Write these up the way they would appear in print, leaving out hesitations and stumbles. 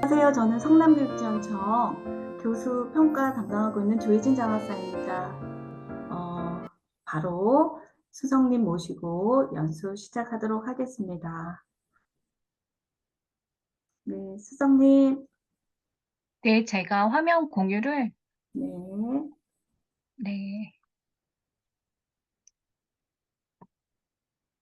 안녕하세요. 저는 성남교육지원청 교수 평가 담당하고 있는 조혜진 장학사입니다. 바로 수석님 모시고 연수 시작하도록 하겠습니다. 네, 수석님. 네, 제가 화면 공유를, 네, 네,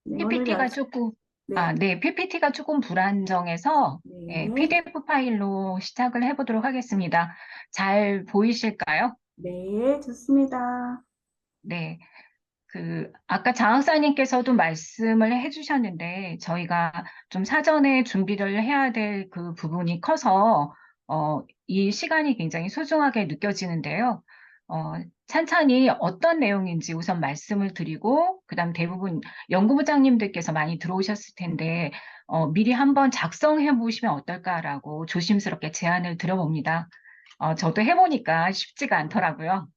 네, 오늘 PPT가 연수, 조금, 네, 네, PPT가 조금 불안정해서, 네, PDF 파일로 시작을 해보도록 하겠습니다. 잘 보이실까요? 네, 좋습니다. 네, 아까 장학사님께서도 말씀을 해주셨는데, 저희가 좀 사전에 준비를 해야 될 그 부분이 커서, 이 시간이 굉장히 소중하게 느껴지는데요. 어, 찬찬히 어떤 내용인지 우선 말씀을 드리고, 그다음 대부분 연구부장님들께서 많이 들어오셨을 텐데, 미리 한번 작성해 보시면 어떨까라고 조심스럽게 제안을 드려봅니다. 저도 해보니까 쉽지가 않더라고요.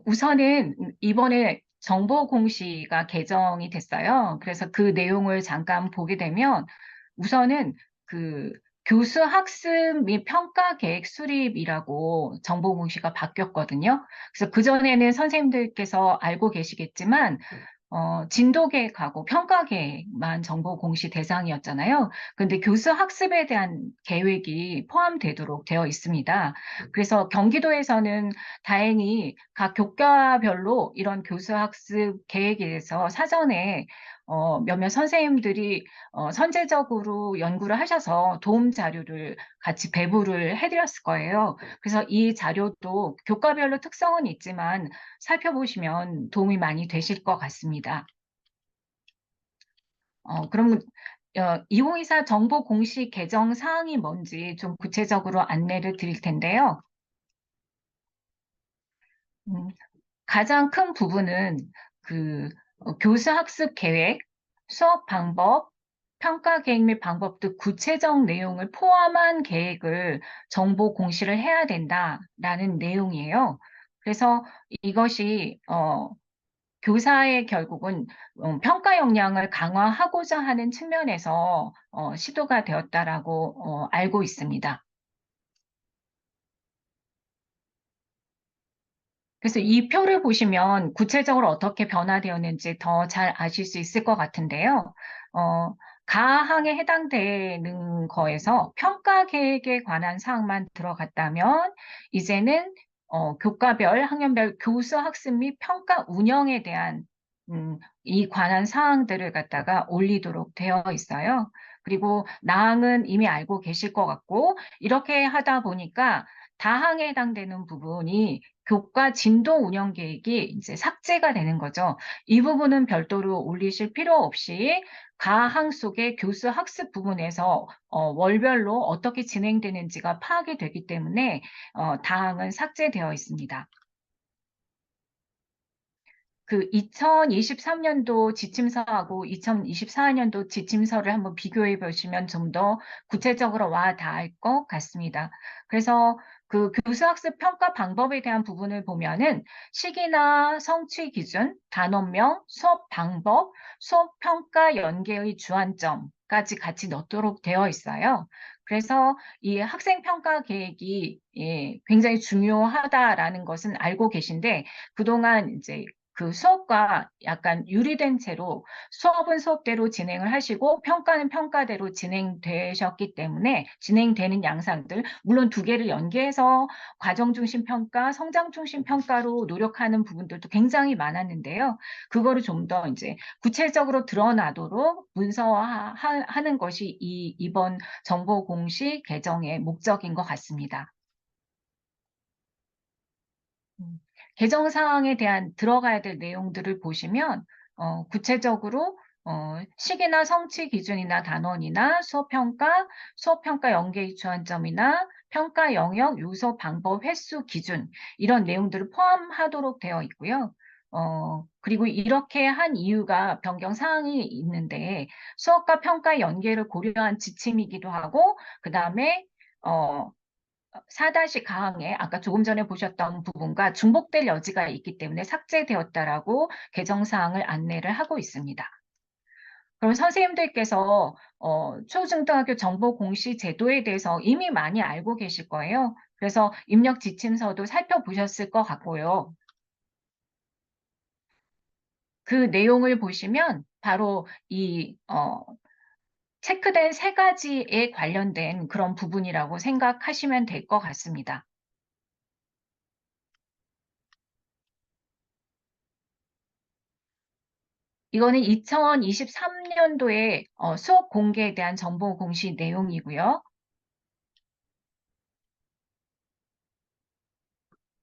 우선은 이번에 정보 공시가 개정이 됐어요. 그래서 그 내용을 잠깐 보게 되면 우선은 그 교수 학습 및 평가 계획 수립이라고 정보 공시가 바뀌었거든요. 그래서 그전에는 선생님들께서 알고 계시겠지만 진도 계획하고 평가 계획만 정보 공시 대상이었잖아요. 근데 교수 학습에 대한 계획이 포함되도록 되어 있습니다. 그래서 경기도에서는 다행히 각 교과별로 이런 교수 학습 계획에 대해서 사전에 몇몇 선생님들이 선제적으로 연구를 하셔서 도움 자료를 같이 배부를 해드렸을 거예요. 그래서 이 자료도 교과별로 특성은 있지만 살펴보시면 도움이 많이 되실 것 같습니다. 그럼 2024 정보 공시 개정 사항이 뭔지 좀 구체적으로 안내를 드릴 텐데요. 음, 가장 큰 부분은 교수 학습 계획, 수업 방법, 평가 계획 및 방법 등 구체적 내용을 포함한 계획을 정보 공시를 해야 된다라는 내용이에요. 그래서 이것이 교사의 결국은 평가 역량을 강화하고자 하는 측면에서 시도가 되었다라고 알고 있습니다. 그래서 이 표를 보시면 구체적으로 어떻게 변화되었는지 더 잘 아실 수 있을 것 같은데요. 어, 가항에 해당되는 거에서 평가 계획에 관한 사항만 들어갔다면 이제는 교과별, 학년별 교수 학습 및 평가 운영에 대한 이 관한 사항들을 갖다가 올리도록 되어 있어요. 그리고 나항은 이미 알고 계실 것 같고 이렇게 하다 보니까 다항에 해당되는 부분이 교과 진도 운영 계획이 이제 삭제가 되는 거죠. 이 부분은 별도로 올리실 필요 없이 가항 속의 교수 학습 부분에서 월별로 어떻게 진행되는지가 파악이 되기 때문에 다항은 삭제되어 있습니다. 2023년도 지침서하고 2024년도 지침서를 한번 비교해 보시면 좀 더 구체적으로 와 닿을 것 같습니다. 그래서 그 교수학습 평가 방법에 대한 부분을 보면은 시기나 성취 기준, 단원명, 수업 방법, 수업 평가 연계의 주안점까지 같이 넣도록 되어 있어요. 그래서 이 학생 평가 계획이 굉장히 중요하다라는 것은 알고 계신데 그동안 이제 그 수업과 약간 유리된 채로 수업은 수업대로 진행을 하시고 평가는 평가대로 진행되셨기 때문에 진행되는 양상들, 물론 두 개를 연계해서 과정 중심 평가, 성장 중심 평가로 노력하는 부분들도 굉장히 많았는데요. 그거를 좀 더 이제 구체적으로 드러나도록 문서화하는 것이 이번 정보 공시 개정의 목적인 것 같습니다. 음, 개정 사항에 대한 들어가야 될 내용들을 보시면 구체적으로 시기나 성취 기준이나 단원이나 수업평가 연계의 주안점이나 평가 영역, 요소, 방법, 횟수, 기준 이런 내용들을 포함하도록 되어 있고요. 그리고 이렇게 한 이유가 변경 사항이 있는데 수업과 평가 연계를 고려한 지침이기도 하고 그 다음에 4다시 가항에 아까 조금 전에 보셨던 부분과 중복될 여지가 있기 때문에 삭제되었다라고 개정사항을 안내를 하고 있습니다. 그럼 선생님들께서 초중등학교 정보 공시 제도에 대해서 이미 많이 알고 계실 거예요. 그래서 입력 지침서도 살펴보셨을 것 같고요. 그 내용을 보시면 바로 이 체크된 세 가지에 관련된 그런 부분이라고 생각하시면 될 것 같습니다. 이거는 2023년도에 수업 공개에 대한 정보 공시 내용이고요.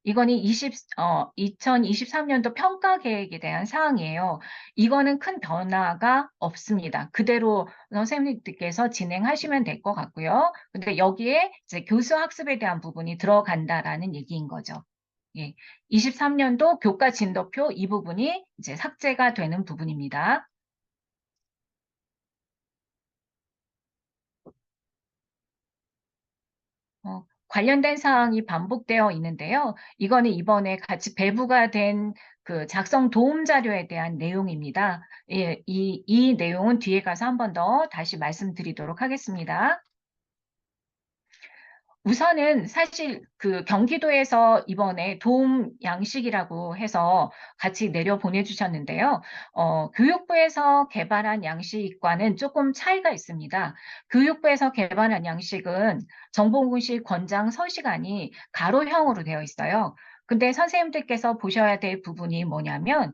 이거는 2023년도 평가 계획에 대한 사항이에요. 이거는 큰 변화가 없습니다. 그대로 선생님들께서 진행하시면 될 것 같고요. 근데 여기에 이제 교수 학습에 대한 부분이 들어간다라는 얘기인 거죠. 예. 23년도 교과 진도표 이 부분이 이제 삭제가 되는 부분입니다. 관련된 사항이 반복되어 있는데요. 이거는 이번에 같이 배부가 된 그 작성 도움 자료에 대한 내용입니다. 예, 이 내용은 뒤에 가서 한 번 더 다시 말씀드리도록 하겠습니다. 우선은 사실 그 경기도에서 이번에 도움 양식이라고 해서 같이 내려 보내주셨는데요. 교육부에서 개발한 양식과는 조금 차이가 있습니다. 교육부에서 개발한 양식은 정보공시 권장 서식안이 가로형으로 되어 있어요. 근데 선생님들께서 보셔야 될 부분이 뭐냐면,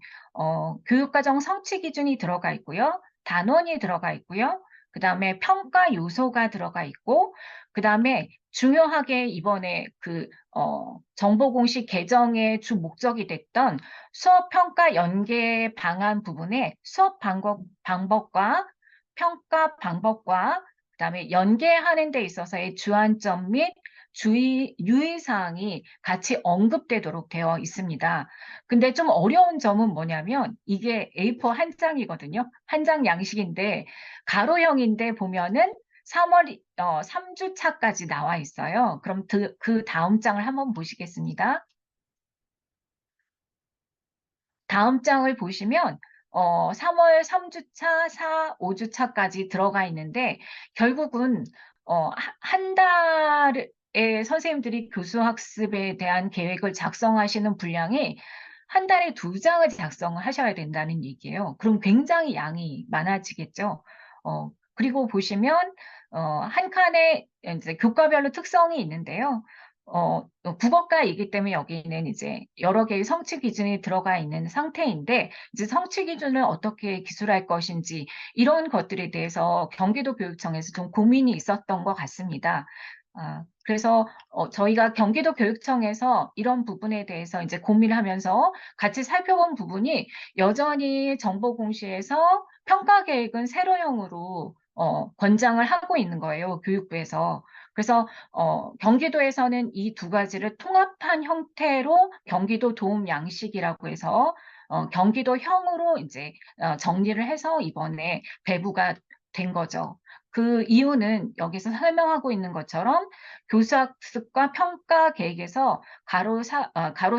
교육과정 성취 기준이 들어가 있고요. 단원이 들어가 있고요. 그 다음에 평가 요소가 들어가 있고, 그 다음에 중요하게 이번에 정보공시 개정의 주 목적이 됐던 수업 평가 연계 방안 부분에 수업 방법과 평가 방법과 그다음에 연계하는 데 있어서의 주안점 및 유의사항이 같이 언급되도록 되어 있습니다. 근데 좀 어려운 점은 뭐냐면 이게 A4 한 장이거든요. 한 장 양식인데 가로형인데 보면은 3주 차까지 나와 있어요. 그럼 그 다음 장을 한번 보시겠습니다. 다음 장을 보시면 3월 3주차, 4, 5주차까지 들어가 있는데 결국은 한 달에 선생님들이 교수학습에 대한 계획을 작성하시는 분량이 한 달에 2장을 작성을 하셔야 된다는 얘기예요. 그럼 굉장히 양이 많아지겠죠. 그리고 보시면 한 칸에 이제 교과별로 특성이 있는데요. 국어과이기 때문에 여기는 이제 여러 개의 성취 기준이 들어가 있는 상태인데, 이제 성취 기준을 어떻게 기술할 것인지, 이런 것들에 대해서 경기도 교육청에서 좀 고민이 있었던 것 같습니다. 그래서 저희가 경기도 교육청에서 이런 부분에 대해서 이제 고민을 하면서 같이 살펴본 부분이 여전히 정보공시에서 평가 계획은 세로형으로 권장을 하고 있는 거예요, 교육부에서. 그래서 경기도에서는 이 두 가지를 통합한 형태로 경기도 도움 양식이라고 해서 경기도형으로 이제 정리를 해서 이번에 배부가 된 거죠. 그 이유는 여기서 설명하고 있는 것처럼 교수학습과 평가 계획에서 가로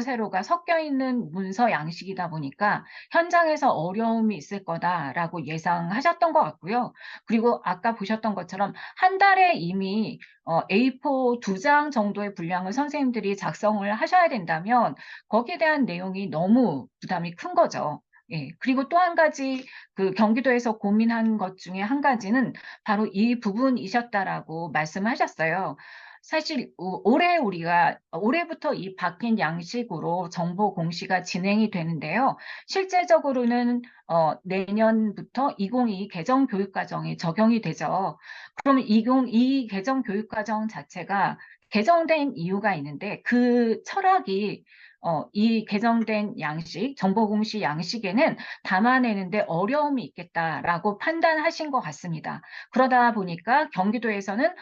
세로가 섞여 있는 문서 양식이다 보니까 현장에서 어려움이 있을 거다라고 예상하셨던 것 같고요. 그리고 아까 보셨던 것처럼 한 달에 이미 A4 2장 정도의 분량을 선생님들이 작성을 하셔야 된다면 거기에 대한 내용이 너무 부담이 큰 거죠. 예. 그리고 또 한 가지 그 경기도에서 고민한 것 중에 한 가지는 바로 이 부분이셨다라고 말씀하셨어요. 사실 올해부터 이 바뀐 양식으로 정보 공시가 진행이 되는데요. 실제적으로는 내년부터 2022 개정 교육과정에 적용이 되죠. 그럼 2022 개정 교육과정 자체가 개정된 이유가 있는데 그 철학이 이 개정된 양식, 정보공시 양식에는 담아내는데 어려움이 있겠다라고 판단하신 것 같습니다. 그러다 보니까 경기도에서는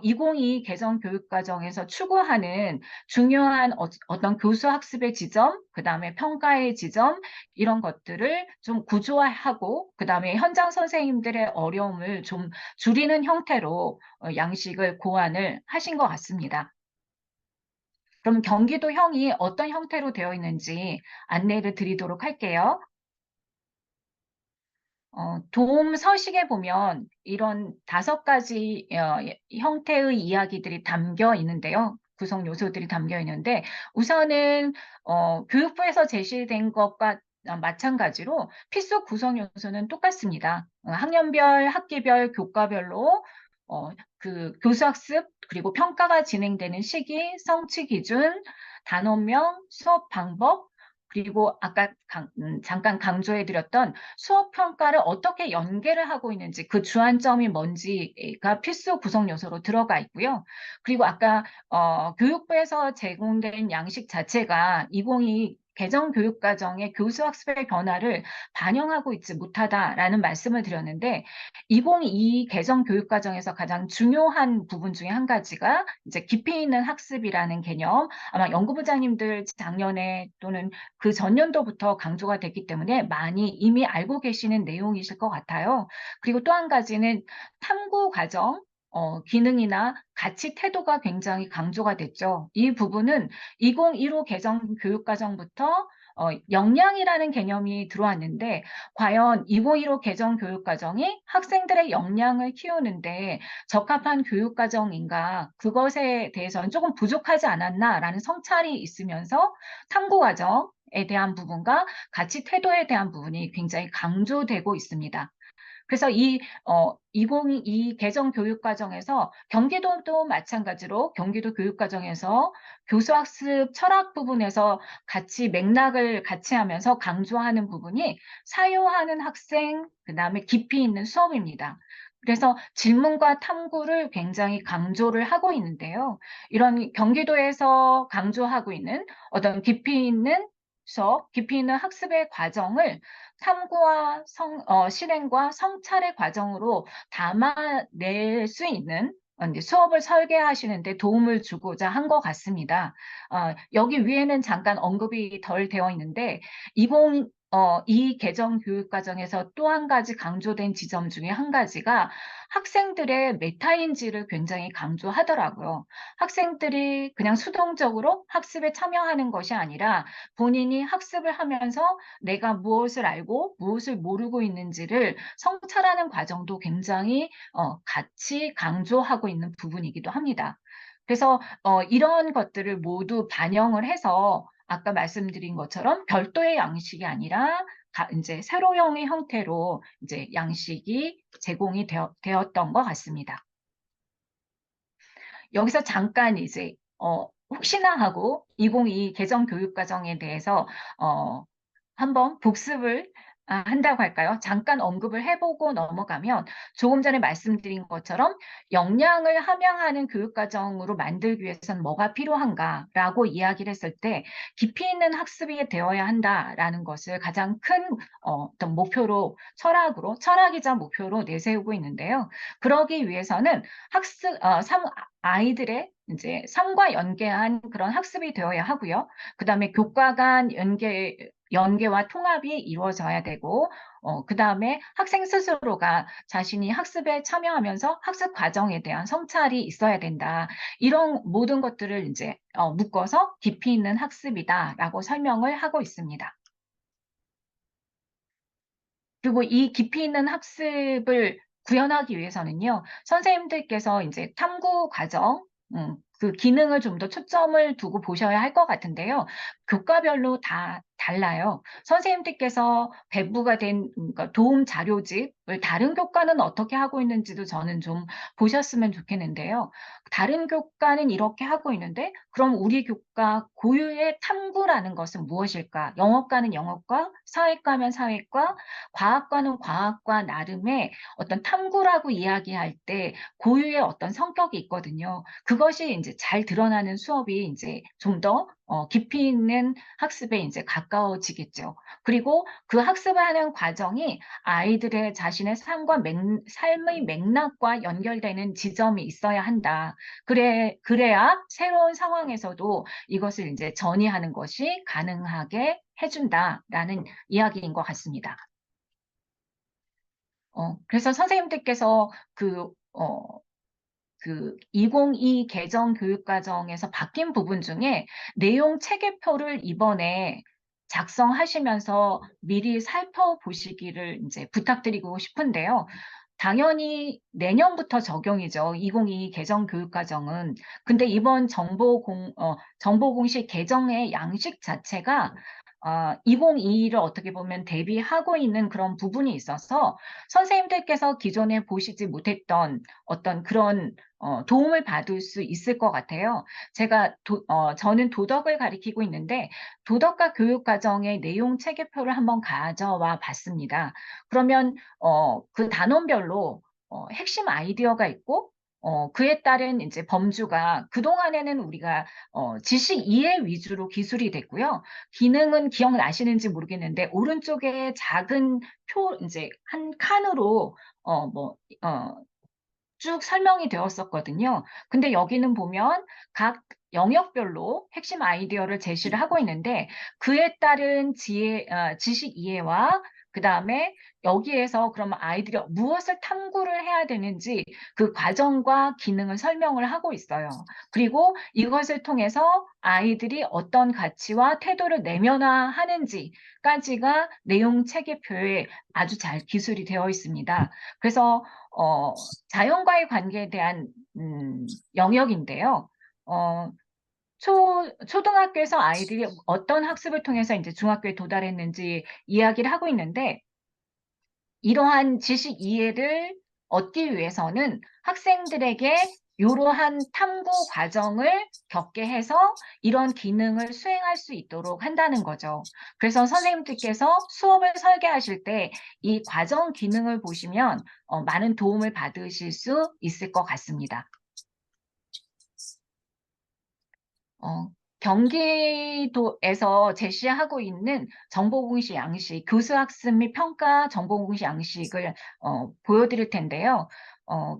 2022 개정 교육과정에서 추구하는 중요한 어떤 교수 학습의 지점, 그 다음에 평가의 지점, 이런 것들을 좀 구조화하고, 그 다음에 현장 선생님들의 어려움을 좀 줄이는 형태로 양식을 고안을 하신 것 같습니다. 그럼 경기도형이 어떤 형태로 되어 있는지 안내를 드리도록 할게요. 도움 서식에 보면 이런 5가지 형태의 이야기들이 담겨 있는데요. 구성 요소들이 담겨 있는데 우선은 교육부에서 제시된 것과 마찬가지로 필수 구성 요소는 똑같습니다. 학년별, 학기별, 교과별로 그 교수학습 그리고 평가가 진행되는 시기, 성취 기준, 단원명, 수업 방법, 그리고 아까 잠깐 강조해드렸던 수업 평가를 어떻게 연계를 하고 있는지 그 주안점이 뭔지가 필수 구성 요소로 들어가 있고요. 그리고 아까 교육부에서 제공된 양식 자체가 2022 개정 교육과정의 교수학습의 변화를 반영하고 있지 못하다라는 말씀을 드렸는데 2022 개정 교육과정에서 가장 중요한 부분 중에 한 가지가 이제 깊이 있는 학습이라는 개념, 아마 연구부장님들 작년에 또는 그 전년도부터 강조가 됐기 때문에 많이 이미 알고 계시는 내용이실 것 같아요. 그리고 또 한 가지는 탐구 과정, 기능이나 가치 태도가 굉장히 강조가 됐죠. 이 부분은 2015 개정 교육과정부터 역량이라는 개념이 들어왔는데 과연 2015 개정 교육과정이 학생들의 역량을 키우는데 적합한 교육과정인가 그것에 대해서는 조금 부족하지 않았나라는 성찰이 있으면서 탐구과정에 대한 부분과 가치 태도에 대한 부분이 굉장히 강조되고 있습니다. 그래서 2022 개정 교육과정에서 경기도도 마찬가지로 경기도 교육과정에서 교수학습 철학 부분에서 같이 맥락을 같이 하면서 강조하는 부분이 사유하는 학생, 그다음에 깊이 있는 수업입니다. 그래서 질문과 탐구를 굉장히 강조를 하고 있는데요. 이런 경기도에서 강조하고 있는 어떤 깊이 있는 수업, 깊이 있는 학습의 과정을 탐구와 실행과 성찰의 과정으로 담아낼 수 있는 이제 수업을 설계하시는데 도움을 주고자 한 것 같습니다. 여기 위에는 잠깐 언급이 덜 되어 있는데 이 개정 교육 과정에서 또 한 가지 강조된 지점 중에 한 가지가 학생들의 메타인지를 굉장히 강조하더라고요. 학생들이 그냥 수동적으로 학습에 참여하는 것이 아니라 본인이 학습을 하면서 내가 무엇을 알고 무엇을 모르고 있는지를 성찰하는 과정도 굉장히 같이 강조하고 있는 부분이기도 합니다. 그래서 이런 것들을 모두 반영을 해서 아까 말씀드린 것처럼 별도의 양식이 아니라 이제 세로형의 형태로 이제 양식이 제공이 되었던 것 같습니다. 여기서 잠깐 이제 혹시나 하고 2022 개정 교육과정에 대해서 어, 한번 복습을 한다고 할까요? 잠깐 언급을 해보고 넘어가면 조금 전에 말씀드린 것처럼 역량을 함양하는 교육과정으로 만들기 위해서는 뭐가 필요한가라고 이야기를 했을 때 깊이 있는 학습이 되어야 한다라는 것을 가장 큰 어떤 목표로 철학이자 목표로 내세우고 있는데요. 그러기 위해서는 아이들의 이제 삶과 연계한 그런 학습이 되어야 하고요. 그다음에 교과 간 연계와 통합이 이루어져야 되고, 그 다음에 학생 스스로가 자신이 학습에 참여하면서 학습 과정에 대한 성찰이 있어야 된다. 이런 모든 것들을 이제 묶어서 깊이 있는 학습이다라고 설명을 하고 있습니다. 그리고 이 깊이 있는 학습을 구현하기 위해서는요, 선생님들께서 이제 탐구 과정, 그 기능을 좀 더 초점을 두고 보셔야 할 것 같은데요. 교과별로 다 달라요. 선생님들께서 배부가 된 그러니까 도움 자료집을 다른 교과는 어떻게 하고 있는지도 저는 좀 보셨으면 좋겠는데요. 다른 교과는 이렇게 하고 있는데, 그럼 우리 교과 고유의 탐구라는 것은 무엇일까? 영어과는 영어과, 사회과면 사회과, 과학과는 과학과 나름의 어떤 탐구라고 이야기할 때 고유의 어떤 성격이 있거든요. 그것이 이제 잘 드러나는 수업이 이제 좀 더 깊이 있는 학습에 이제 가까워지겠죠. 그리고 그 학습하는 과정이 아이들의 자신의 삶의 맥락과 연결되는 지점이 있어야 한다. 그래야 새로운 상황에서도 이것을 이제 전이하는 것이 가능하게 해준다라는 이야기인 것 같습니다. 그래서 선생님들께서 그 2022 개정 교육과정에서 바뀐 부분 중에 내용 체계표를 이번에 작성하시면서 미리 살펴보시기를 이제 부탁드리고 싶은데요. 당연히 내년부터 적용이죠. 2022 개정교육과정은. 근데 이번 정보공시 개정의 양식 자체가 2022를 어떻게 보면 대비하고 있는 그런 부분이 있어서 선생님들께서 기존에 보시지 못했던 어떤 그런 도움을 받을 수 있을 것 같아요. 저는 도덕을 가리키고 있는데 도덕과 교육과정의 내용 체계표를 한번 가져와 봤습니다. 그러면 그 단원별로 핵심 아이디어가 있고 그에 따른 이제 범주가 그동안에는 우리가 지식 이해 위주로 기술이 됐고요. 기능은 기억나시는지 모르겠는데 오른쪽에 작은 표 이제 한 칸으로 어, 뭐, 어, 쭉 설명이 되었었거든요. 근데 여기는 보면 각 영역별로 핵심 아이디어를 제시를 하고 있는데 그에 따른 지식 이해와 그다음에 여기에서 그러면 아이들이 무엇을 탐구를 해야 되는지 그 과정과 기능을 설명을 하고 있어요. 그리고 이것을 통해서 아이들이 어떤 가치와 태도를 내면화하는지까지가 내용 체계표에 아주 잘 기술이 되어 있습니다. 그래서 자연과의 관계에 대한 영역인데요. 어, 초등학교에서 아이들이 어떤 학습을 통해서 이제 중학교에 도달했는지 이야기를 하고 있는데 이러한 지식 이해를 얻기 위해서는 학생들에게 이러한 탐구 과정을 겪게 해서 이런 기능을 수행할 수 있도록 한다는 거죠. 그래서 선생님들께서 수업을 설계하실 때 이 과정 기능을 보시면 많은 도움을 받으실 수 있을 것 같습니다. 어, 경기도에서 제시하고 있는 정보공시 양식, 교수학습 및 평가 정보공시 양식을 보여드릴 텐데요.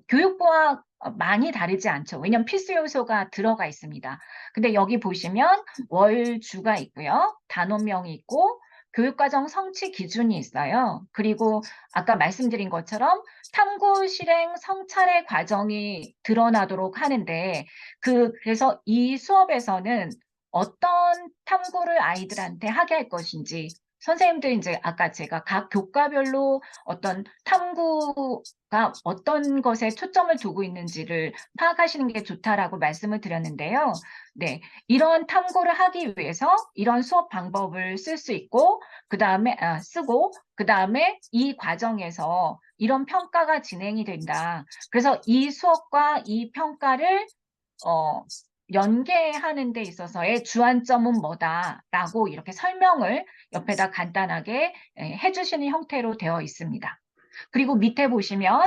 교육부와 많이 다르지 않죠. 왜냐하면 필수 요소가 들어가 있습니다. 근데 여기 보시면 월주가 있고요. 단원명이 있고 교육과정 성취 기준이 있어요. 그리고 아까 말씀드린 것처럼 탐구 실행 성찰의 과정이 드러나도록 하는데 그래서 이 수업에서는 어떤 탐구를 아이들한테 하게 할 것인지, 선생님들 이제 아까 제가 각 교과별로 어떤 탐구가 어떤 것에 초점을 두고 있는지를 파악하시는 게 좋다라고 말씀을 드렸는데요. 네. 이런 탐구를 하기 위해서 이런 수업 방법을 쓸 수 있고, 그 다음에 이 과정에서 이런 평가가 진행이 된다. 그래서 이 수업과 이 평가를 어, 연계하는 데 있어서의 주안점은 뭐다라고 이렇게 설명을 옆에다 간단하게 해주시는 형태로 되어 있습니다. 그리고 밑에 보시면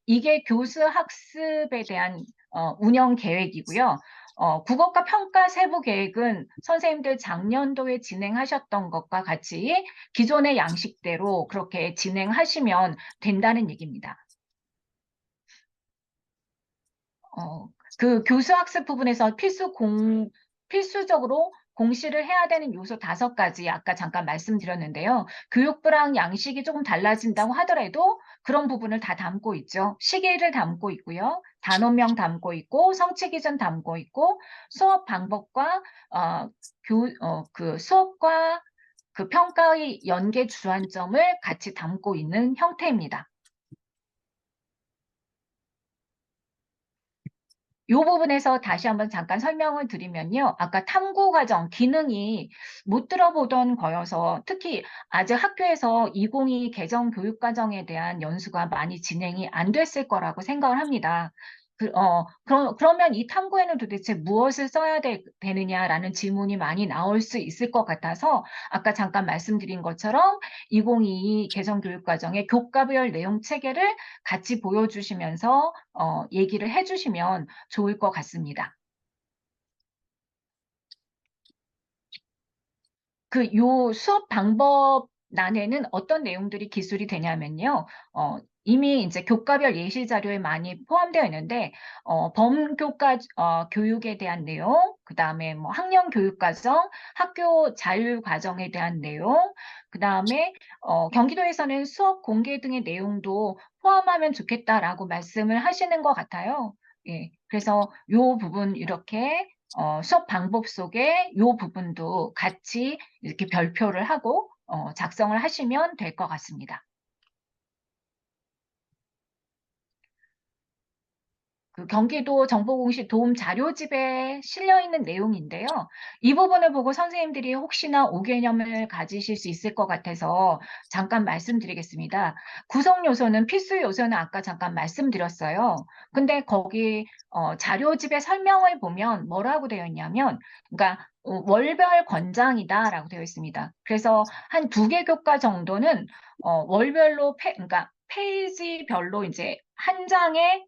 이게 교수 학습에 대한 운영 계획이고요. 국어과 평가 세부 계획은 선생님들 작년도에 진행하셨던 것과 같이 기존의 양식대로 그렇게 진행하시면 된다는 얘기입니다. 그 교수학습 부분에서 필수적으로 공시를 해야 되는 요소 5가지 아까 잠깐 말씀드렸는데요. 교육부랑 양식이 조금 달라진다고 하더라도 그런 부분을 다 담고 있죠. 시기를 담고 있고요. 단원명 담고 있고 성취 기준 담고 있고 수업 방법과 그 수업과 그 평가의 연계 주안점을 같이 담고 있는 형태입니다. 이 부분에서 다시 한번 잠깐 설명을 드리면요. 아까 탐구 과정 기능이 못 들어보던 거여서 특히 아직 학교에서 2022 개정 교육 과정에 대한 연수가 많이 진행이 안 됐을 거라고 생각을 합니다. 그러면 이 탐구에는 도대체 무엇을 써야 되느냐라는 질문이 많이 나올 수 있을 것 같아서 아까 잠깐 말씀드린 것처럼 2022 개정 교육 과정의 교과별 내용 체계를 같이 보여주시면서 얘기를 해주시면 좋을 것 같습니다. 요 수업 방법란에는 어떤 내용들이 기술이 되냐면요. 이미 이제 교과별 예시 자료에 많이 포함되어 있는데, 범교과 교육에 대한 내용, 그 다음에 뭐 학령 교육과정, 학교 자율과정에 대한 내용, 그 다음에 경기도에서는 수업 공개 등의 내용도 포함하면 좋겠다라고 말씀을 하시는 것 같아요. 예, 그래서 요 부분 이렇게 수업 방법 속에 이 부분도 같이 이렇게 별표를 하고 작성을 하시면 될 것 같습니다. 그 경기도 정보공시 도움 자료집에 실려 있는 내용인데요. 이 부분을 보고 선생님들이 혹시나 오개념을 가지실 수 있을 것 같아서 잠깐 말씀드리겠습니다. 구성 요소는 필수 요소는 아까 잠깐 말씀드렸어요. 근데 거기 자료집의 설명을 보면 뭐라고 되어 있냐면, 그러니까 월별 권장이다라고 되어 있습니다. 그래서 한 2개 교과 정도는 월별로 그러니까 페이지별로 이제 한 장에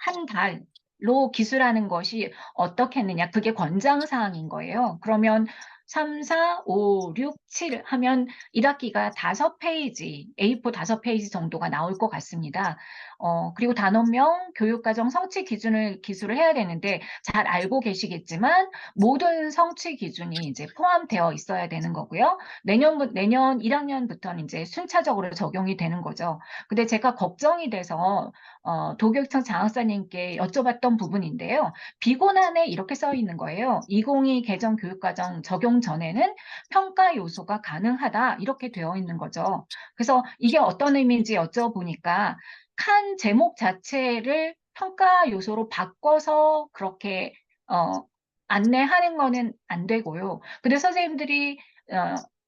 한 달로 기술하는 것이 어떻게 했느냐. 그게 권장사항인 거예요. 그러면 3, 4, 5, 6, 7 하면 1학기가 5페이지, A4 5페이지 정도가 나올 것 같습니다. 그리고 단원명, 교육과정 성취 기준을 기술을 해야 되는데 잘 알고 계시겠지만 모든 성취 기준이 이제 포함되어 있어야 되는 거고요. 내년 1학년부터는 이제 순차적으로 적용이 되는 거죠. 근데 제가 걱정이 돼서 도교육청 장학사님께 여쭤봤던 부분인데요. 비곤안에 이렇게 써 있는 거예요. 2022 개정 교육과정 적용 전에는 평가 요소가 가능하다 이렇게 되어 있는 거죠. 그래서 이게 어떤 의미인지 여쭤보니까 칸 제목 자체를 평가 요소로 바꿔서 그렇게 안내하는 거는 안 되고요. 근데 선생님들이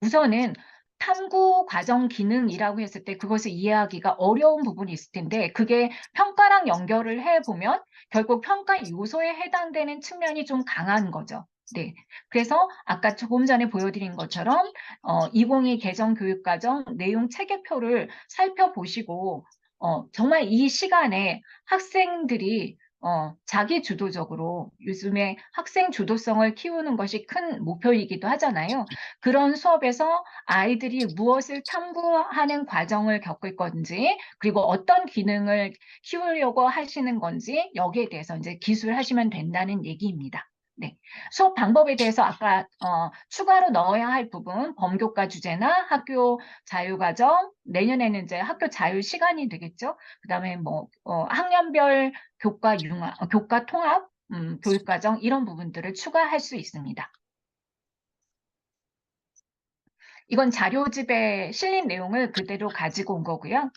우선은 탐구 과정 기능이라고 했을 때 그것을 이해하기가 어려운 부분이 있을 텐데 그게 평가랑 연결을 해보면 결국 평가 요소에 해당되는 측면이 좀 강한 거죠. 네. 그래서 아까 조금 전에 보여드린 것처럼 2022 개정 교육과정 내용 체계표를 살펴보시고 정말 이 시간에 학생들이 자기 주도적으로 요즘에 학생 주도성을 키우는 것이 큰 목표이기도 하잖아요. 그런 수업에서 아이들이 무엇을 탐구하는 과정을 겪을 건지, 그리고 어떤 기능을 키우려고 하시는 건지, 여기에 대해서 이제 기술하시면 된다는 얘기입니다. 네. 수업 방법에 대해서 아까 추가로 넣어야 할 부분, 범교과 주제나 학교 자유과정, 내년에는 이제 학교 자유 시간이 되겠죠. 그다음에 뭐 학년별 교과 통합, 교육과정 이런 부분들을 추가할 수 있습니다. 이건 자료집에 실린 내용을 그대로 가지고 온 거고요.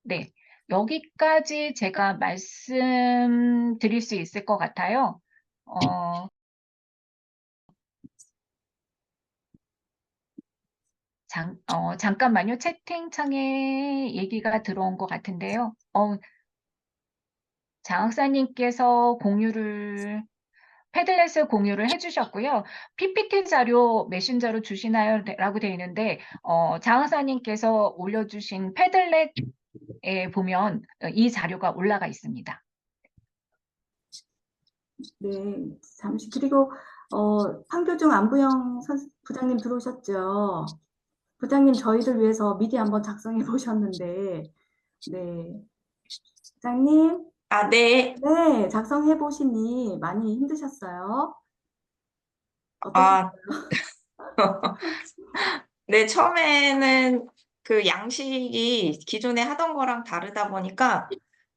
네, 여기까지 제가 말씀드릴 수 있을 것 같아요. 잠깐만요. 채팅창에 얘기가 들어온 것 같은데요. 장학사님께서 패들렛을 공유를 해주셨고요. PPT 자료 메신저로 주시나요? 라고 되어 있는데, 장하사님께서 올려주신 패들렛에 보면 이 자료가 올라가 있습니다. 네, 잠시. 그리고 판교중 안부영 부장님 들어오셨죠? 부장님 저희를 위해서 미리 한번 작성해 보셨는데, 네, 부장님, 아, 네. 네, 작성해 보시니 많이 힘드셨어요? 어떠셨어요? 아, 네, 처음에는 그 양식이 기존에 하던 거랑 다르다 보니까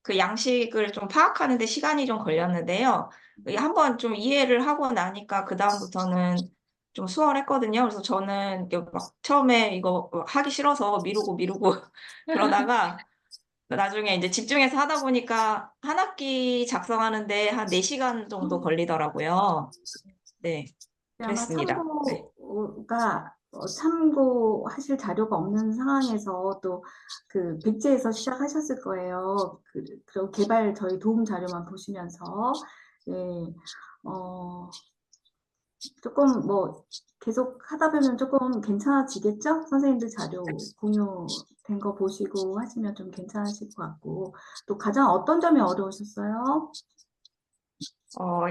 그 양식을 좀 파악하는데 시간이 좀 걸렸는데요. 한번 좀 이해를 하고 나니까 그다음부터는 좀 수월했거든요. 그래서 저는 이게 막 처음에 이거 하기 싫어서 미루고 그러다가 나중에 이제 집중해서 하다 보니까 한 학기 작성하는데 한 4시간 정도 걸리더라고요. 네, 네, 아마 그랬습니다. 네. 참고하실 자료가 없는 상황에서 또 그 백지에서 시작하셨을 거예요. 그리고 개발 저희 도움 자료만 보시면서 예, 조금 뭐 계속 하다 보면 조금 괜찮아지겠죠? 선생님들 자료 공유된 거 보시고 하시면 좀 괜찮으실 것 같고 또 가장 어떤 점이 어려우셨어요?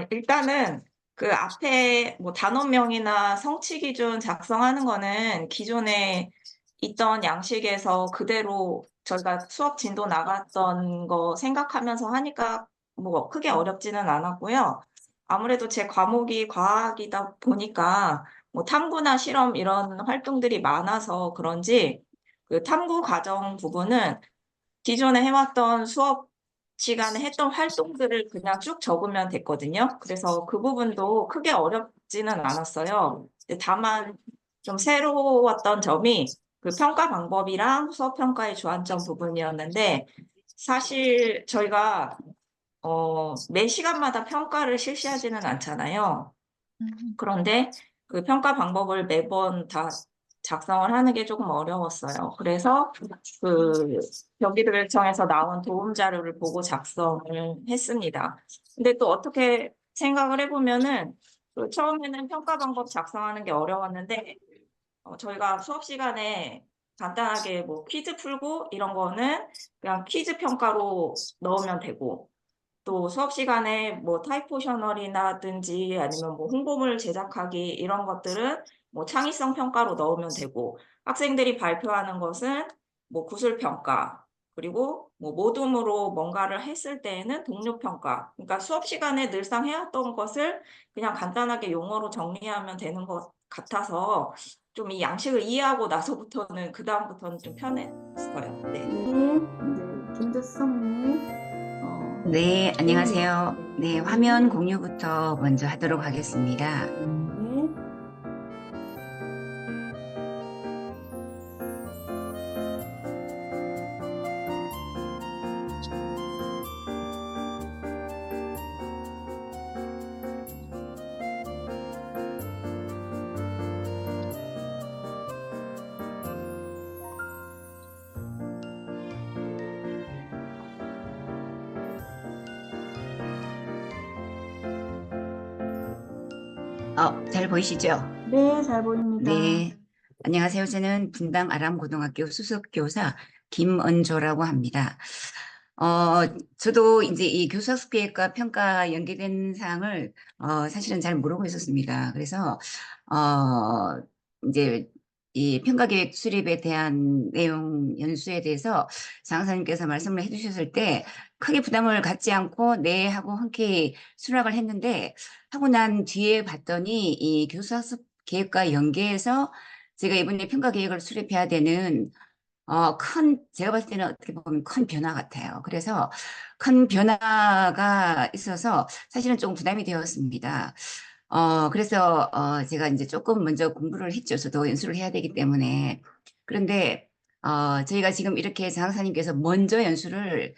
일단은 그 앞에 뭐 단원명이나 성취 기준 작성하는 거는 기존에 있던 양식에서 그대로 저희가 수업 진도 나갔던 거 생각하면서 하니까 뭐 크게 어렵지는 않았고요. 아무래도 제 과목이 과학이다 보니까 뭐 탐구나 실험 이런 활동들이 많아서 그런지 그 탐구 과정 부분은 기존에 해왔던 수업 시간에 했던 활동들을 그냥 쭉 적으면 됐거든요. 그래서 그 부분도 크게 어렵지는 않았어요. 다만 좀 새로웠던 점이 그 평가 방법이랑 수업 평가의 주안점 부분이었는데, 사실 저희가 매 시간마다 평가를 실시하지는 않잖아요. 그런데 그 평가 방법을 매번 다 작성을 하는 게 조금 어려웠어요. 그래서 그 경기도교육청에서 나온 도움 자료를 보고 작성을 했습니다. 근데 또 어떻게 생각을 해보면은 그 처음에는 평가 방법 작성하는 게 어려웠는데, 저희가 수업 시간에 간단하게 뭐 퀴즈 풀고 이런 거는 그냥 퀴즈 평가로 넣으면 되고, 또 수업 시간에 뭐 타이포셔널이라든지 아니면 뭐 홍보물 제작하기 이런 것들은 뭐 창의성 평가로 넣으면 되고, 학생들이 발표하는 것은 뭐 구술 평가, 그리고 뭐 모둠으로 뭔가를 했을 때에는 동료 평가. 그러니까 수업 시간에 늘상 해왔던 것을 그냥 간단하게 용어로 정리하면 되는 것 같아서 좀 이 양식을 이해하고 나서부터는 그다음부터는 좀 편했어요. 네. 네, 김두성님. 네, 네, 안녕하세요. 네, 화면 공유부터 먼저 하도록 하겠습니다. 네. 잘 보이시죠? 네, 잘 보입니다. 네, 안녕하세요. 저는 분당 아람고등학교 수석교사 김은조라고 합니다. 저도 이제 이 교수학습 계획과 평가 연계된 사항을 사실은 잘 모르고 있었습니다. 그래서 이제 이 평가 계획 수립에 대한 내용 연수에 대해서 장사님께서 말씀을 해주셨을 때 크게 부담을 갖지 않고 네 하고 흔쾌히 수락을 했는데, 하고 난 뒤에 봤더니 이 교수학습 계획과 연계해서 제가 이번에 평가 계획을 수립해야 되는 제가 봤을 때는 어떻게 보면 큰 변화 같아요. 그래서 큰 변화가 있어서 사실은 조금 부담이 되었습니다. 그래서 제가 이제 조금 먼저 공부를 했죠. 저도 연수를 해야 되기 때문에. 그런데 저희가 지금 이렇게 장사님께서 먼저 연수를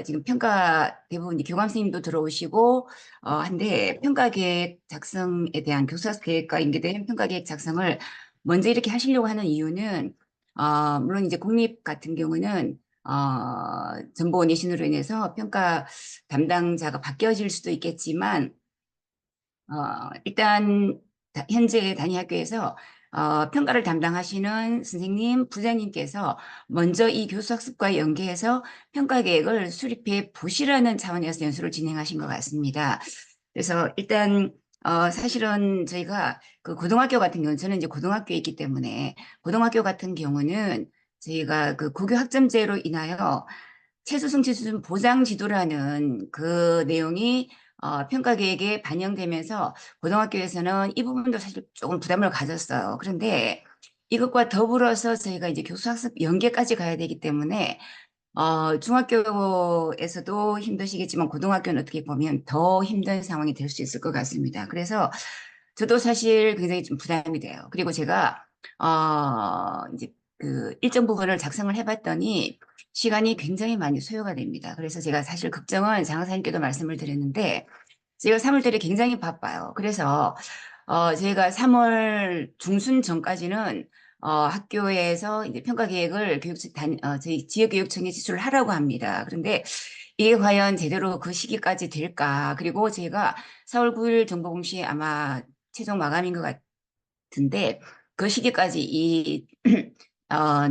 지금 평가 대부분 이제 교감 선생님도 들어오시고 한데, 평가 계획 작성에 대한 교사 계획과 연계된 평가 계획 작성을 먼저 이렇게 하시려고 하는 이유는, 물론 이제 공립 같은 경우는 정보 내신으로 인해서 평가 담당자가 바뀌어질 수도 있겠지만, 일단 현재 단위 학교에서 평가를 담당하시는 선생님, 부장님께서 먼저 이 교수학습과 연계해서 평가 계획을 수립해 보시라는 차원에서 연수를 진행하신 것 같습니다. 그래서 일단 사실은 저희가 그 고등학교 같은 경우는, 저는 이제 고등학교에 있기 때문에 고등학교 같은 경우는 저희가 그 고교 학점제로 인하여 최소 성취 수준 보장 지도라는 그 내용이 평가 계획에 반영되면서 고등학교에서는 이 부분도 사실 조금 부담을 가졌어요. 그런데 이것과 더불어서 저희가 이제 교수학습 연계까지 가야 되기 때문에 중학교에서도 힘드시겠지만 고등학교는 어떻게 보면 더 힘든 상황이 될 수 있을 것 같습니다. 그래서 저도 사실 굉장히 좀 부담이 돼요. 그리고 제가 이제 그 일정 부분을 작성을 해봤더니 시간이 굉장히 많이 소요가 됩니다. 그래서 제가 사실 걱정은 장사님께도 말씀을 드렸는데, 제가 3월 달에 굉장히 바빠요. 그래서 저희가 3월 중순 전까지는 학교에서 이제 평가 계획을 저희 지역교육청에 제출을 하라고 합니다. 그런데 이게 과연 제대로 그 시기까지 될까? 그리고 제가 4월 9일 정보 공시에 아마 최종 마감인 것 같은데, 그 시기까지 이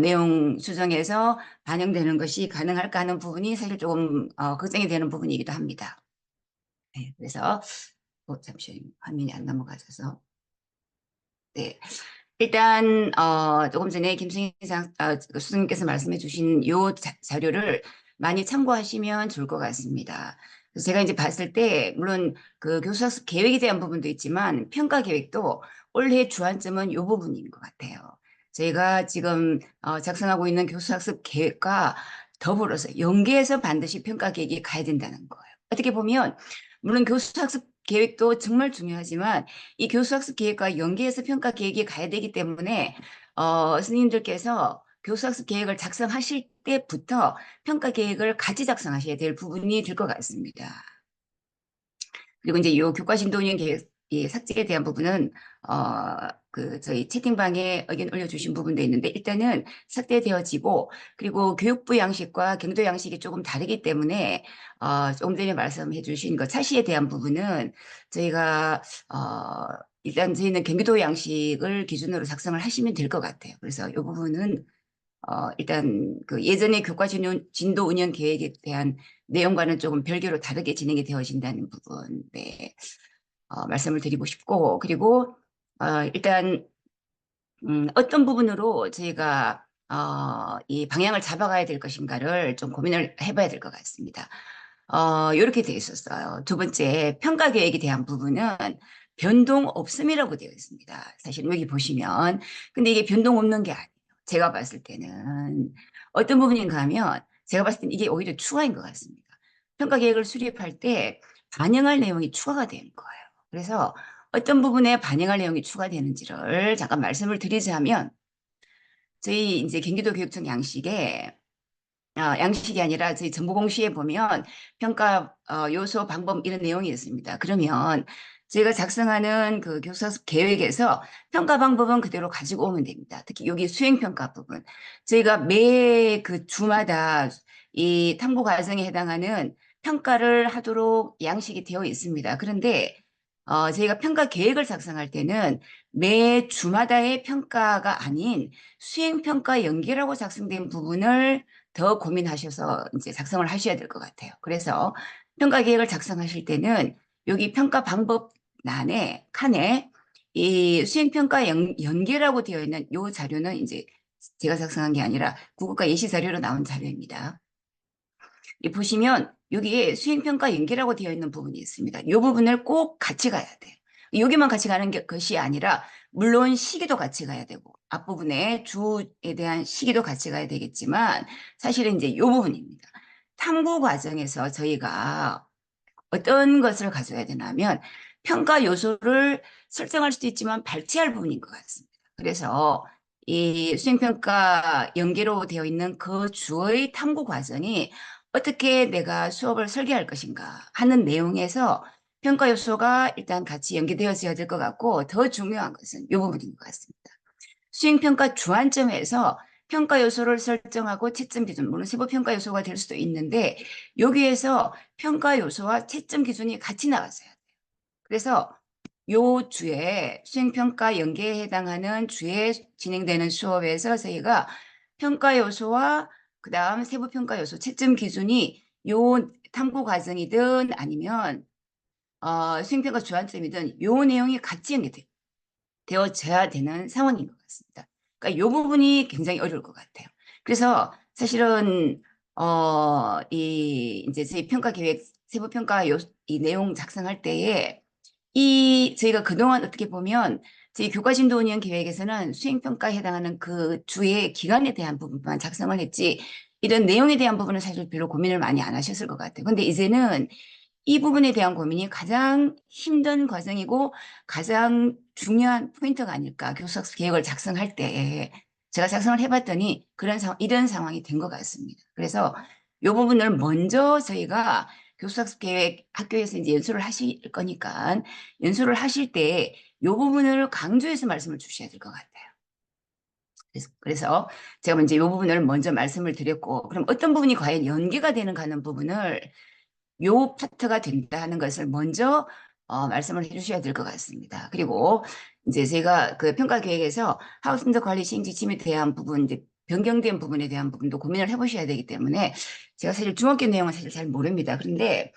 내용 수정해서 반영되는 것이 가능할까 하는 부분이 사실 조금 걱정이 되는 부분이기도 합니다. 네, 그래서 잠시만요. 화면이 안 넘어가져서. 네. 일단 조금 전에 그 수석님께서 말씀해 주신 요 자료를 많이 참고하시면 좋을 것 같습니다. 그래서 제가 이제 봤을 때 물론 그 교수학습 계획에 대한 부분도 있지만 평가 계획도 올해 주안점은 요 부분인 것 같아요. 저희가 지금 작성하고 있는 교수학습 계획과 더불어서 연계해서 반드시 평가 계획이 가야 된다는 거예요. 어떻게 보면 물론 교수학습 계획도 정말 중요하지만 이 교수학습 계획과 연계해서 평가 계획이 가야 되기 때문에 스님들께서 교수학습 계획을 작성하실 때부터 평가 계획을 같이 작성하셔야 될 부분이 될 것 같습니다. 그리고 이제 이 교과 진도 운영 계획 이 삭제에 대한 부분은 저희 채팅방에 의견 올려주신 부분도 있는데 일단은 삭제되어지고 그리고 교육부 양식과 경도 양식이 조금 다르기 때문에 조금 전에 말씀해 주신 것 차시에 대한 부분은 저희가 일단 저희는 경기도 양식을 기준으로 작성을 하시면 될 것 같아요. 그래서 이 부분은 일단 그 예전에 교과 진도 운영 계획에 대한 내용과는 조금 별개로 다르게 진행이 되어진다는 부분, 네, 말씀을 드리고 싶고, 그리고 일단 어떤 부분으로 저희가 이 방향을 잡아가야 될 것인가를 좀 고민을 해봐야 될 것 같습니다. 이렇게 되어 있었어요. 두 번째, 평가 계획에 대한 부분은 변동 없음이라고 되어 있습니다. 사실 여기 보시면, 근데 이게 변동 없는 게 아니에요. 제가 봤을 때는 어떤 부분인가 하면 제가 봤을 때는 이게 오히려 추가인 것 같습니다. 평가 계획을 수립할 때 반영할 내용이 추가가 되는 거예요. 그래서 어떤 부분에 반영할 내용이 추가되는지를 잠깐 말씀을 드리자면 저희 이제 경기도 교육청 양식에 양식이 아니라 저희 정보공시에 보면 평가 요소 방법 이런 내용이 있습니다. 그러면 저희가 작성하는 그 교사학습 계획에서 평가 방법은 그대로 가지고 오면 됩니다. 특히 여기 수행평가 부분. 저희가 매 그 주마다 이 탐구 과정에 해당하는 평가를 하도록 양식이 되어 있습니다. 그런데 저희가 평가 계획을 작성할 때는 매 주마다의 평가가 아닌 수행평가 연계라고 작성된 부분을 더 고민하셔서 이제 작성을 하셔야 될 것 같아요. 그래서 평가 계획을 작성하실 때는 여기 평가 방법 칸에 이 수행평가 연계라고 되어 있는 이 자료는 이제 제가 작성한 게 아니라 국어과 예시 자료로 나온 자료입니다. 이 보시면 여기에 수행평가 연계라고 되어 있는 부분이 있습니다. 이 부분을 꼭 같이 가야 돼요. 여기만 같이 가는 것이 아니라 물론 시기도 같이 가야 되고 앞부분에 주에 대한 시기도 같이 가야 되겠지만 사실은 이제 이 부분입니다. 탐구 과정에서 저희가 어떤 것을 가져야 되냐면 평가 요소를 설정할 수도 있지만 발췌할 부분인 것 같습니다. 그래서 이 수행평가 연계로 되어 있는 그 주의 탐구 과정이 어떻게 내가 수업을 설계할 것인가 하는 내용에서 평가 요소가 일단 같이 연계되어져야 될 것 같고 더 중요한 것은 이 부분인 것 같습니다. 수행평가 주안점에서 평가 요소를 설정하고 채점 기준, 물론 세부 평가 요소가 될 수도 있는데 여기에서 평가 요소와 채점 기준이 같이 나왔어요. 그래서 요 주에 수행평가 연계에 해당하는 주에 진행되는 수업에서 저희가 평가 요소와 그 다음 세부 평가 요소, 채점 기준이 요 탐구 과정이든 아니면 수행평가 주안점이든 요 내용이 같이 연계되어져야 되는 상황인 것 같습니다. 그러니까 이 부분이 굉장히 어려울 것 같아요. 그래서 사실은 이제 저희 평가 계획 세부 평가 이 내용 작성할 때에 저희가 그동안 어떻게 보면 저희 교과진도 운영 계획에서는 수행평가에 해당하는 그 주의 기간에 대한 부분만 작성을 했지 이런 내용에 대한 부분은 사실 별로 고민을 많이 안 하셨을 것 같아요. 근데 이제는 이 부분에 대한 고민이 가장 힘든 과정이고 가장 중요한 포인트가 아닐까. 교수학습 계획을 작성할 때 제가 작성을 해봤더니 이런 상황이 된 것 같습니다. 그래서 이 부분을 먼저 저희가 교수학습 계획 학교에서 이제 연수를 하실 거니까 연수를 하실 때 이 부분을 강조해서 말씀을 주셔야 될 것 같아요. 그래서 제가 먼저 이 부분을 먼저 말씀을 드렸고 그럼 어떤 부분이 과연 연계가 되는가 하는 부분을 요 파트가 된다는 것을 먼저 말씀을 해주셔야 될 것 같습니다. 그리고 이제 제가 그 평가 계획에서 학습자 관리 시행 지침에 대한 부분, 이제 변경된 부분에 대한 부분도 고민을 해보셔야 되기 때문에 제가 사실 중학교 내용은 사실 잘 모릅니다. 그런데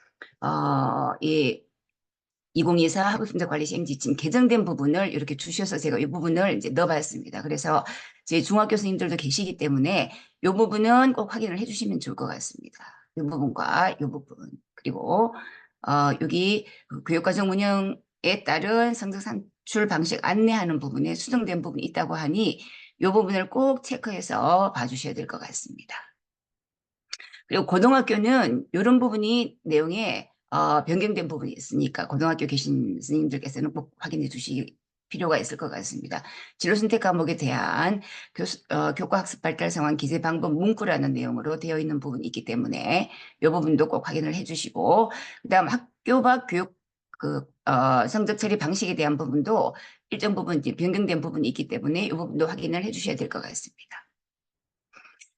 이 2024 학습자 관리 시행 지침 개정된 부분을 이렇게 주셔서 제가 이 부분을 이제 넣어봤습니다. 그래서 제 중학교 선생님들도 계시기 때문에 이 부분은 꼭 확인을 해주시면 좋을 것 같습니다. 이 부분과 이 부분. 그리고 여기 교육과정 운영에 따른 성적 산출 방식 안내하는 부분에 수정된 부분이 있다고 하니 이 부분을 꼭 체크해서 봐주셔야 될 것 같습니다. 그리고 고등학교는 이런 부분이 내용에 변경된 부분이 있으니까 고등학교 계신 스님들께서는 꼭 확인해 주실 필요가 있을 것 같습니다. 진로 선택 과목에 대한 교과 학습 발달 상황 기재 방법 문구라는 내용으로 되어 있는 부분이 있기 때문에 이 부분도 꼭 확인을 해 주시고, 그다음 학교 밖 교육 성적 처리 방식에 대한 부분도 일정 부분 이제 변경된 부분이 있기 때문에 이 부분도 확인을 해 주셔야 될 것 같습니다.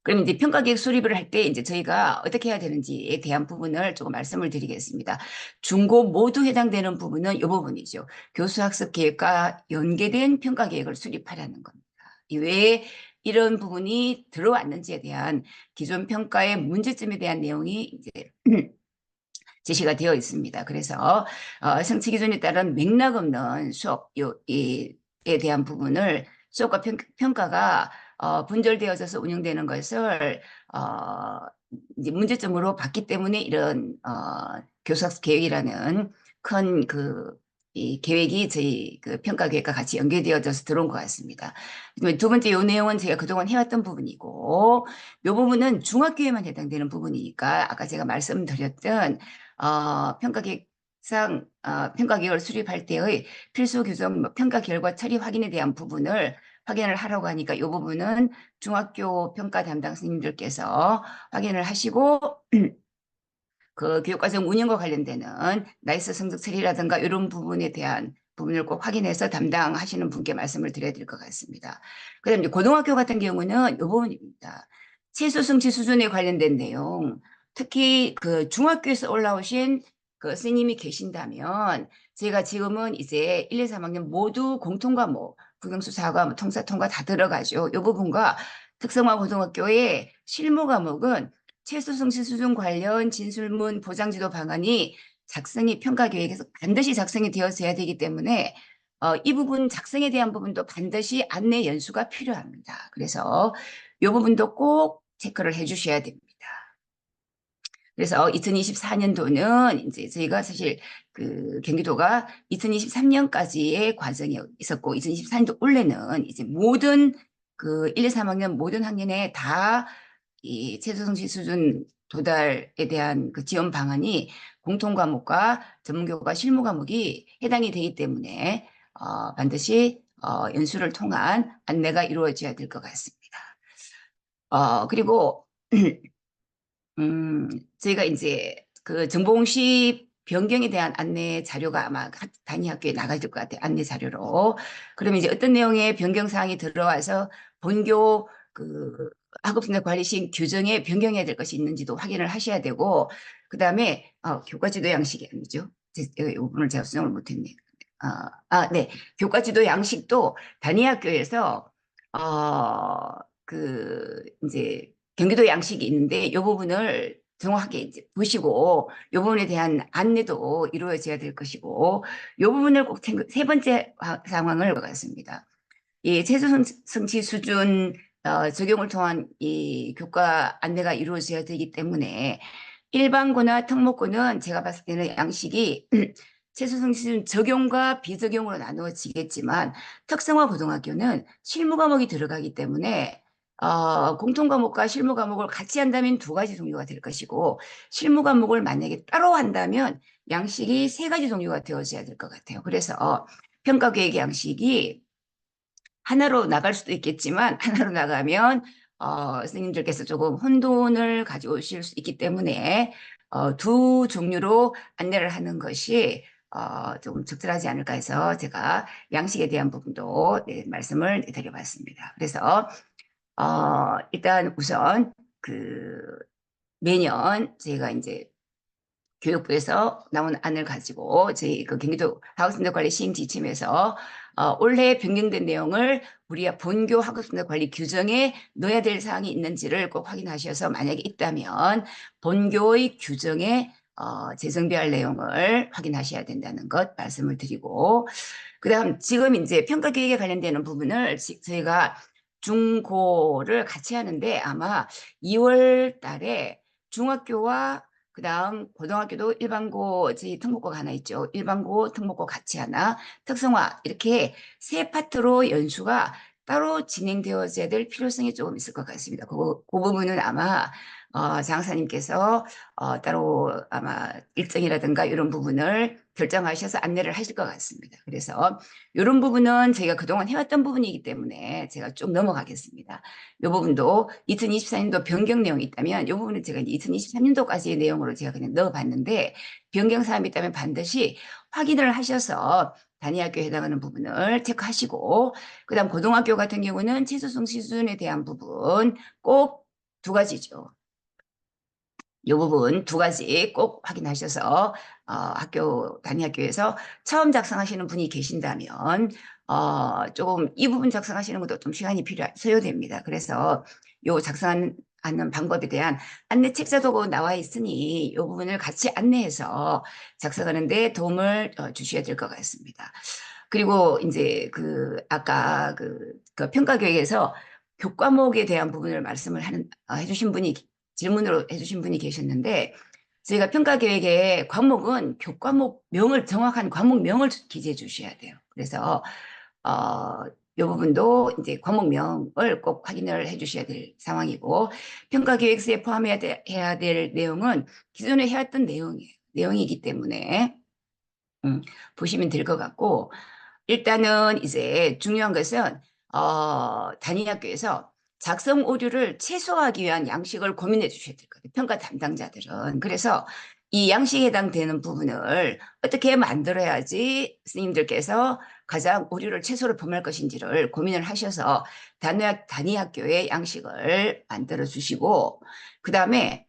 그럼 이제 평가 계획 수립을 할 때 이제 저희가 어떻게 해야 되는지에 대한 부분을 조금 말씀을 드리겠습니다. 중고 모두 해당되는 부분은 이 부분이죠. 교수 학습 계획과 연계된 평가 계획을 수립하라는 겁니다. 이외에 이런 부분이 들어왔는지에 대한 기존 평가의 문제점에 대한 내용이 이제 제시가 되어 있습니다. 그래서 성취 기준에 따른 맥락 없는 수업에 대한 부분을 수업과 평가가 분절되어져서 운영되는 것을 이제 문제점으로 봤기 때문에 이런 교수학습 계획이라는 큰 이 계획이 저희 그 평가 계획과 같이 연계되어져서 들어온 것 같습니다. 두 번째 이 내용은 제가 그동안 해왔던 부분이고, 이 부분은 중학교에만 해당되는 부분이니까 아까 제가 말씀드렸던 평가 계획상 평가 계획을 수립할 때의 필수 규정, 평가 결과 처리 확인에 대한 부분을 확인을 하라고 하니까 이 부분은 중학교 평가 담당 선생님들께서 확인을 하시고 그 교육과정 운영과 관련되는 나이스 성적 처리라든가 이런 부분에 대한 부분을 꼭 확인해서 담당하시는 분께 말씀을 드려야 될 것 같습니다. 그다음에 이제 고등학교 같은 경우는 이 부분입니다. 최소 성취 수준에 관련된 내용, 특히 그 중학교에서 올라오신 그 스님이 계신다면 저희가 지금은 이제 1, 2, 3학년 모두 공통과목, 국영수, 사과, 통사, 통과 다 들어가죠. 이 부분과 특성화 고등학교의 실무 과목은 최소 성취 수준 관련 진술문 보장지도 방안이 작성이 평가 계획에서 반드시 작성이 되어져야 되기 때문에 이 부분 작성에 대한 부분도 반드시 안내 연수가 필요합니다. 그래서 이 부분도 꼭 체크를 해주셔야 됩니다. 그래서 2024년도는 이제 저희가 사실 그 경기도가 2023년까지의 과정이 있었고 2024년도 올해는 이제 모든 그 1, 2, 3학년 모든 학년에 다 이 최소 성취 수준 도달에 대한 그 지원 방안이 공통 과목과 전문 교과 실무 과목이 해당이 되기 때문에 반드시 연수를 통한 안내가 이루어져야 될 것 같습니다. 그리고 저희가 이제 그 정보공시 변경에 대한 안내 자료가 아마 단위 학교에 나가야 될 것 같아요. 안내 자료로. 그러면 이제 어떤 내용의 변경 사항이 들어와서 본교 그 학업생활 관리 시행 규정에 변경해야 될 것이 있는지도 확인을 하셔야 되고, 그 다음에 교과지도 양식이 아니죠. 이 부분을 제가 수정을 못했네요. 네. 교과지도 양식도 단위 학교에서 이제 경기도 양식이 있는데 이 부분을 정확하게 이제 보시고 이 부분에 대한 안내도 이루어져야 될 것이고, 이 부분을 꼭 세 번째 상황을 같습니다. 이 최소 성취 수준 적용을 통한 이 교과 안내가 이루어져야 되기 때문에 일반고나 특목고는 제가 봤을 때는 양식이 최소 성취 수준 적용과 비적용으로 나누어지겠지만 특성화 고등학교는 실무 과목이 들어가기 때문에 공통 과목과 실무 과목을 같이 한다면 두 가지 종류가 될 것이고, 실무 과목을 만약에 따로 한다면 양식이 세 가지 종류가 되어져야 될 것 같아요. 그래서 평가 계획 양식이 하나로 나갈 수도 있겠지만 하나로 나가면 선생님들께서 조금 혼돈을 가져오실 수 있기 때문에 두 종류로 안내를 하는 것이 조금 적절하지 않을까 해서 제가 양식에 대한 부분도 말씀을 드려봤습니다. 그래서 일단 우선 매년 저희가 이제 교육부에서 나온 안을 가지고 저희 그 경기도 학업생활 관리 시행 지침에서 올해 변경된 내용을 우리 본교 학업생활 관리 규정에 넣어야 될 사항이 있는지를 꼭 확인하셔서 만약에 있다면 본교의 규정에 재정비할 내용을 확인하셔야 된다는 것 말씀을 드리고, 그다음 지금 이제 평가 계획에 관련되는 부분을 저희가 중고를 같이 하는데 아마 2월 달에 중학교와 그다음 고등학교도 일반고 저희 특목고가 하나 있죠. 일반고 특목고 같이 하나 특성화 이렇게 세 파트로 연수가 따로 진행되어져야 될 필요성이 조금 있을 것 같습니다. 그 부분은 아마 장사님께서 따로 아마 일정이라든가 이런 부분을 결정하셔서 안내를 하실 것 같습니다. 그래서 이런 부분은 저희가 그동안 해왔던 부분이기 때문에 제가 쭉 넘어가겠습니다. 이 부분도 2024년도 변경 내용이 있다면 이 부분은 제가 2023년도까지의 내용으로 제가 그냥 넣어봤는데 변경 사항이 있다면 반드시 확인을 하셔서 단위학교에 해당하는 부분을 체크하시고 그다음 고등학교 같은 경우는 최소성 수준에 대한 부분 꼭 두 가지죠. 이 부분 두 가지 꼭 확인하셔서 단위학교에서 처음 작성하시는 분이 계신다면 조금 이 부분 작성하시는 것도 좀 시간이 소요됩니다. 그래서 요 작성하는 방법에 대한 안내 책자도 나와 있으니 이 부분을 같이 안내해서 작성하는 데 도움을 주셔야 될 것 같습니다. 그리고 이제 아까 그 평가 교육에서 교과목에 대한 부분을 말씀을 해주신 분이 질문으로 해주신 분이 계셨는데 저희가 평가 계획에 과목은 정확한 과목명을 기재해 주셔야 돼요. 그래서 이 부분도 이제 과목명을 꼭 확인을 해 주셔야 될 상황이고 평가 계획서에 포함해야 될 내용은 기존에 해왔던 내용이기 때문에 보시면 될 것 같고 일단은 이제 중요한 것은 단위학교에서 작성 오류를 최소화하기 위한 양식을 고민해 주셔야 될 거예요. 평가 담당자들은. 그래서 이 양식에 해당되는 부분을 어떻게 만들어야지 스님들께서 가장 오류를 최소로 범할 것인지를 고민을 하셔서 단위학교의 양식을 만들어 주시고 그 다음에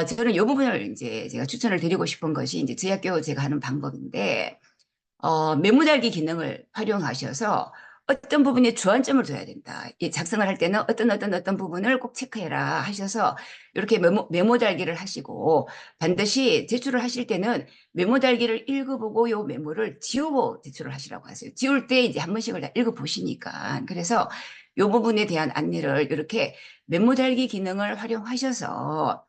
저는 이 부분을 이제 제가 추천을 드리고 싶은 것이 이제 저희 학교 제가 하는 방법인데 메모 달기 기능을 활용하셔서 어떤 부분에 주안점을 둬야 된다. 작성을 할 때는 어떤 부분을 꼭 체크해라 하셔서 이렇게 메모 달기를 하시고 반드시 제출을 하실 때는 메모 달기를 읽어보고 요 메모를 지우고 제출을 하시라고 하세요. 지울 때 이제 한 번씩을 다 읽어보시니까. 그래서 요 부분에 대한 안내를 이렇게 메모 달기 기능을 활용하셔서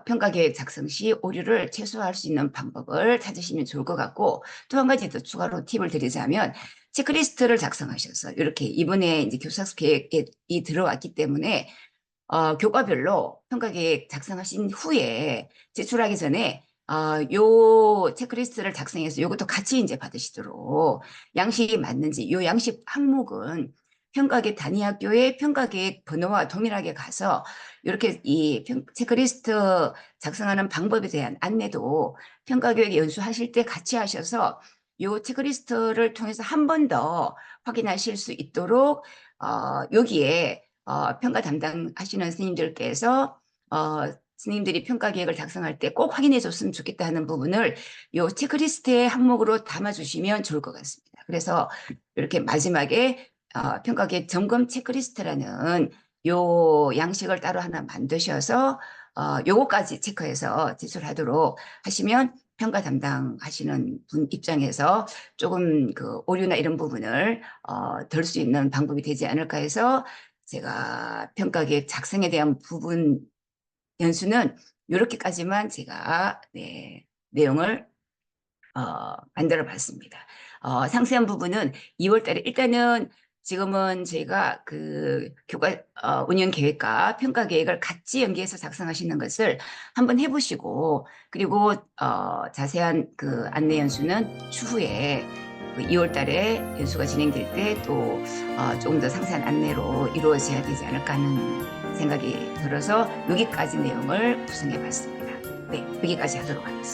평가계획 작성 시 오류를 최소화할 수 있는 방법을 찾으시면 좋을 것 같고 또 한 가지 더 추가로 팁을 드리자면 체크리스트를 작성하셔서 이렇게 이번에 이제 교사학습 계획이 들어왔기 때문에 교과별로 평가계획 작성하신 후에 제출하기 전에 요 체크리스트를 작성해서 이것도 같이 이제 받으시도록 양식이 맞는지 요 양식 항목은 평가계획 단위학교의 평가계획 번호와 동일하게 가서 이렇게 이 체크리스트 작성하는 방법에 대한 안내도 평가계획 연수하실 때 같이 하셔서 이 체크리스트를 통해서 한 번 더 확인하실 수 있도록 여기에 평가 담당하시는 스님들께서 스님들이 평가계획을 작성할 때 꼭 확인해 줬으면 좋겠다 하는 부분을 이 체크리스트의 항목으로 담아주시면 좋을 것 같습니다. 그래서 이렇게 마지막에 평가계획 점검 체크리스트라는 요 양식을 따로 하나 만드셔서 요거까지 체크해서 제출하도록 하시면 평가 담당하시는 분 입장에서 조금 그 오류나 이런 부분을 덜 수 있는 방법이 되지 않을까 해서 제가 평가계획 작성에 대한 부분 연수는 이렇게까지만 제가 내용을 만들어 봤습니다. 상세한 부분은 2월 달에 일단은 지금은 저희가 그 교과 운영 계획과 평가 계획을 같이 연계해서 작성하시는 것을 한번 해보시고 그리고 자세한 그 안내 연수는 추후에 그 2월 달에 연수가 진행될 때 또 조금 더 상세한 안내로 이루어져야 되지 않을까 하는 생각이 들어서 여기까지 내용을 구성해 봤습니다. 네, 여기까지 하도록 하겠습니다.